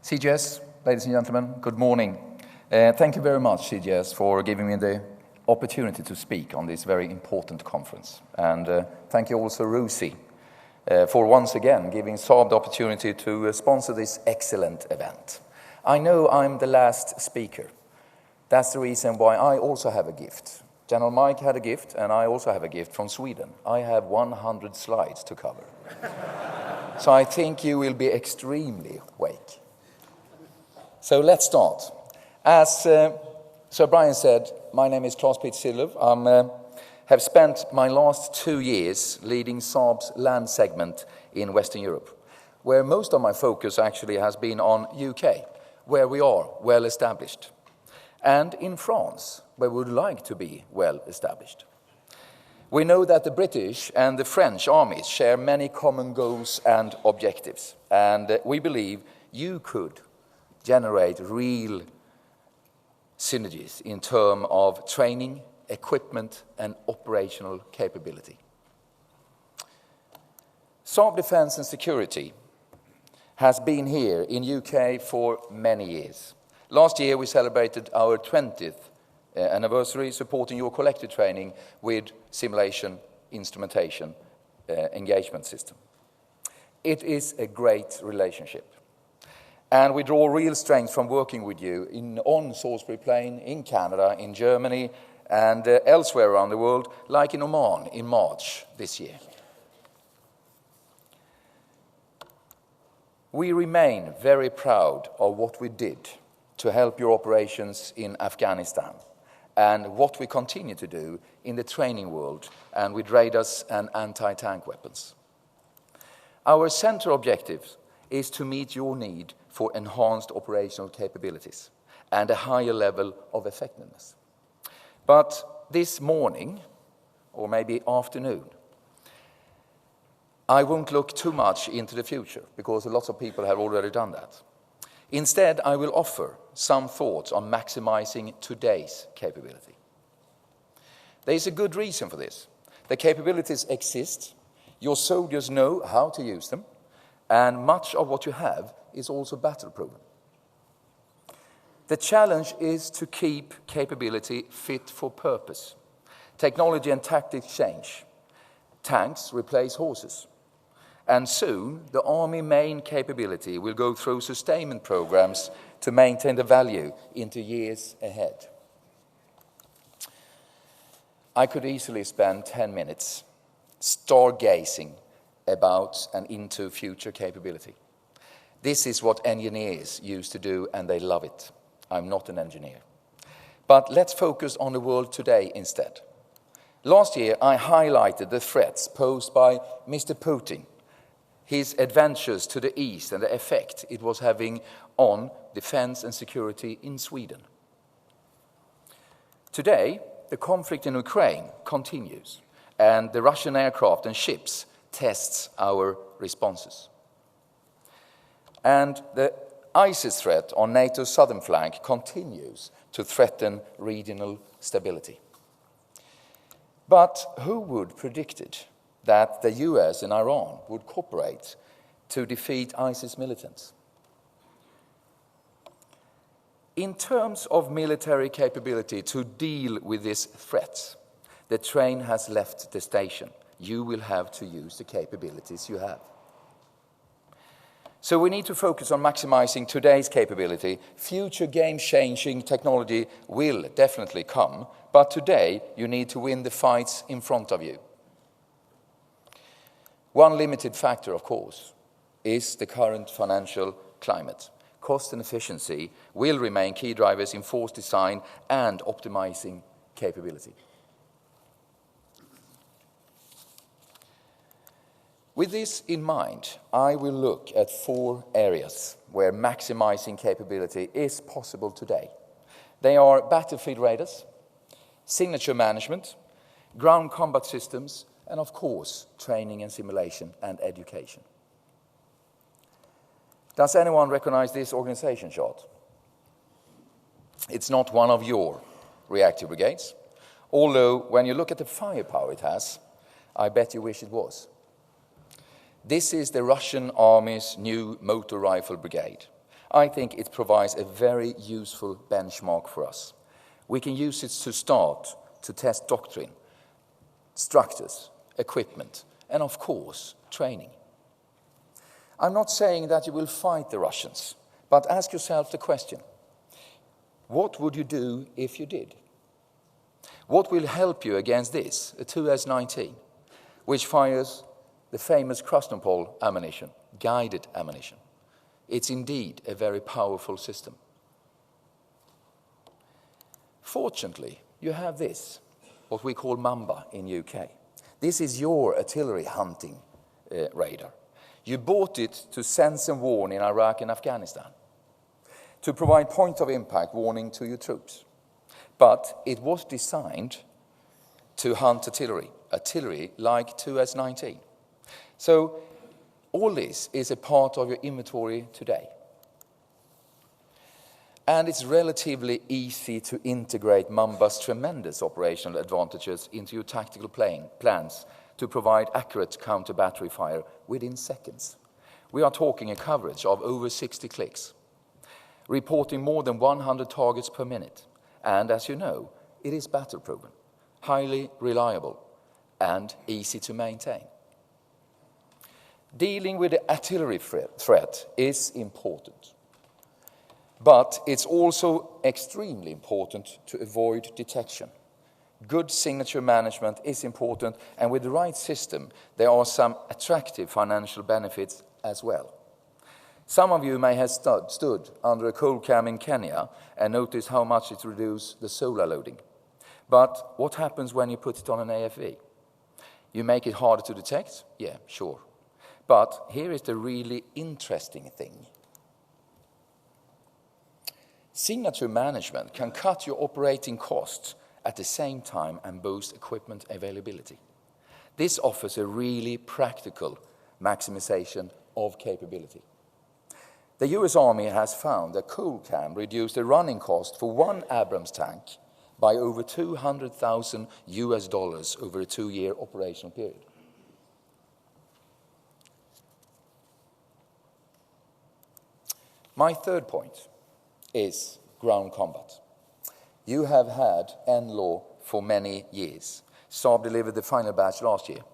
CGS, ladies and gentlemen, good morning. Thank you very much, CGS, for giving me the opportunity to speak on this very important conference. And thank you also, LWC, for once again giving SAAB the opportunity to sponsor this excellent event. I know I'm the last speaker. That's the reason why I also have a gift. General Mike had a gift, and I also have a gift from Sweden. I have 100 slides to cover. So I think you will be extremely awake. So let's start. As Sir Brian said, my name is Claes-Peter Cederlof. I have spent my last 2 years leading SAAB's land segment in Western Europe, where most of my focus actually has been on UK, where we are well established, and in France, where we would like to be well established. We know that the British and the French armies share many common goals and objectives, and we believe you could generate real synergies in terms of training, equipment, and operational capability. SAAB Defence and Security has been here in UK for many years. Last year we celebrated our 20th anniversary supporting your collective training with simulation, instrumentation, engagement system. It is a great relationship. And we draw real strength from working with you on Salisbury Plain, in Canada, in Germany, and elsewhere around the world, like in Oman in March this year. We remain very proud of what we did to help your operations in Afghanistan and what we continue to do in the training world and with radars and anti-tank weapons. Our central objective is to meet your need for enhanced operational capabilities and a higher level of effectiveness. But this morning, or maybe afternoon, I won't look too much into the future because lots of people have already done that. Instead, I will offer some thoughts on maximizing today's capability. There is a good reason for this. The capabilities exist, your soldiers know how to use them, and much of what you have is also battle-proven. The challenge is to keep capability fit for purpose. Technology and tactics change. Tanks replace horses. And soon, the Army main capability will go through sustainment programs to maintain the value into years ahead. I could easily spend 10 minutes stargazing about and into future capability. This is what engineers used to do, and they love it. I'm not an engineer. But let's focus on the world today instead. Last year, I highlighted the threats posed by Mr. Putin, his adventures to the east and the effect it was having on defense and security in Sweden. Today, the conflict in Ukraine continues, and the Russian aircraft and ships tests our responses. And the ISIS threat on NATO's southern flank continues to threaten regional stability. But who would predicted that the US and Iran would cooperate to defeat ISIS militants? In terms of military capability to deal with this threat, the train has left the station. You will have to use the capabilities you have. So we need to focus on maximizing today's capability. Future game-changing technology will definitely come, but today you need to win the fights in front of you. One limited factor, of course, is the current financial climate. Cost and efficiency will remain key drivers in force design and optimizing capability. With this in mind, I will look at 4 areas where maximizing capability is possible today. They are battlefield radars, signature management, ground combat systems, and of course, training and simulation and education. Does anyone recognize this organization chart? It's not one of your reactive brigades, although when you look at the firepower it has, I bet you wish it was. This is the Russian Army's new motor rifle brigade. I think it provides a very useful benchmark for us. We can use it to start to test doctrine, structures, equipment, and of course, training. I'm not saying that you will fight the Russians, but ask yourself the question, what would you do if you did? What will help you against this, a 2S19, which fires the famous Krasnopol ammunition, guided ammunition? It's indeed a very powerful system. Fortunately, you have this, what we call Mamba in UK. This is your artillery hunting radar. You bought it to sense and warn in Iraq and Afghanistan, to provide point of impact warning to your troops. But it was designed to hunt artillery like 2S19. So all this is a part of your inventory today. And it's relatively easy to integrate Mamba's tremendous operational advantages into your tactical plans to provide accurate counter-battery fire within seconds. We are talking a coverage of over 60 clicks, reporting more than 100 targets per minute. And as you know, it is battle-proven, highly reliable, and easy to maintain. Dealing with the artillery threat is important. But it's also extremely important to avoid detection. Good signature management is important, and with the right system, there are some attractive financial benefits as well. Some of you may have stood under a cold cam in Kenya and noticed how much it reduced the solar loading. But what happens when you put it on an AFV? You make it harder to detect? Yeah, sure. But here is the really interesting thing. Signature management can cut your operating costs at the same time and boost equipment availability. This offers a really practical maximization of capability. The US Army has found that CoolCam reduced the running cost for one Abrams tank by over $200,000 over a 2-year operational period. My third point is ground combat. You have had NLAW for many years. SAAB delivered the final batch last year.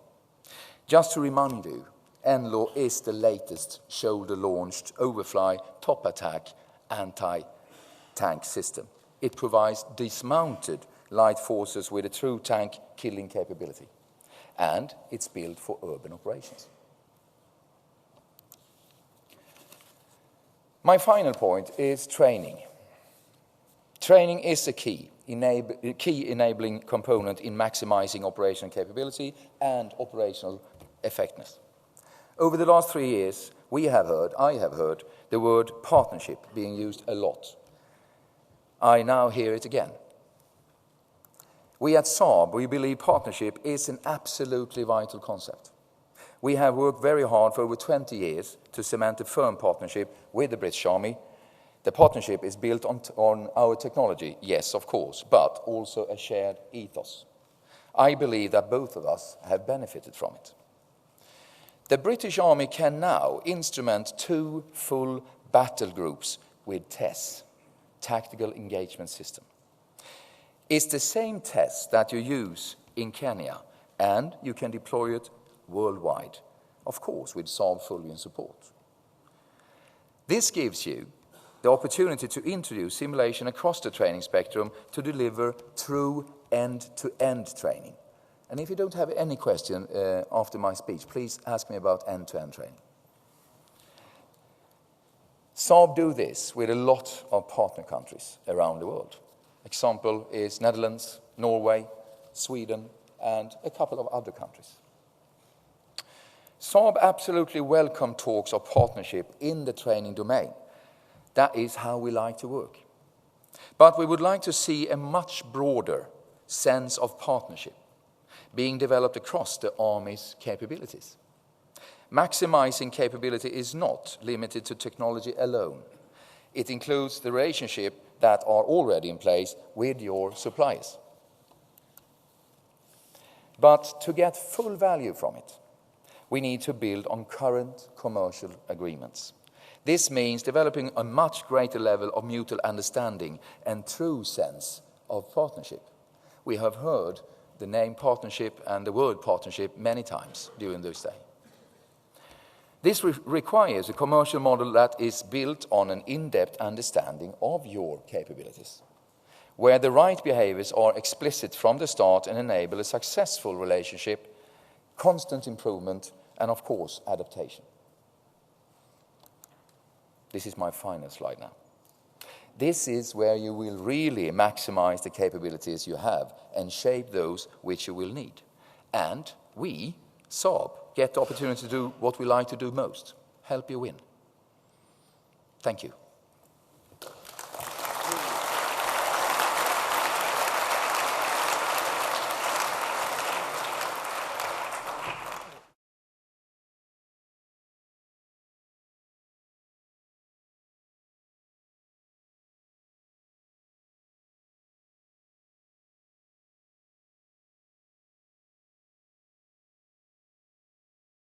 Just to remind you, NLAW is the latest shoulder-launched overfly top attack anti-tank system. It provides dismounted light forces with a true tank killing capability. And it's built for urban operations. My final point is training. Training is a key enabling component in maximizing operational capability and operational effectiveness. Over the last 3 years, I have heard the word partnership being used a lot. I now hear it again. We at SAAB, we believe partnership is an absolutely vital concept. We have worked very hard for over 20 years to cement a firm partnership with the British Army. The partnership is built on our technology, yes, of course, but also a shared ethos. I believe that both of us have benefited from it. The British Army can now instrument 2 full battle groups with TESS, Tactical Engagement System. It's the same TESS that you use in Kenya, and you can deploy it worldwide, of course, with SAAB fully in support. This gives you the opportunity to introduce simulation across the training spectrum to deliver true end-to-end training. And if you don't have any question after my speech, please ask me about end-to-end training. SAAB do this with a lot of partner countries around the world. Example is Netherlands, Norway, Sweden, and a couple of other countries. SAAB absolutely welcome talks of partnership in the training domain. That is how we like to work. But we would like to see a much broader sense of partnership being developed across the Army's capabilities. Maximizing capability is not limited to technology alone. It includes the relationship that are already in place with your suppliers. But to get full value from it, we need to build on current commercial agreements. This means developing a much greater level of mutual understanding and true sense of partnership. We have heard the name partnership and the word partnership many times during this day. This requires a commercial model that is built on an in-depth understanding of your capabilities, where the right behaviors are explicit from the start and enable a successful relationship, constant improvement, and of course, adaptation. This is my final slide now. This is where you will really maximize the capabilities you have and shape those which you will need. And we, SAAB, get the opportunity to do what we like to do most, help you win. Thank you.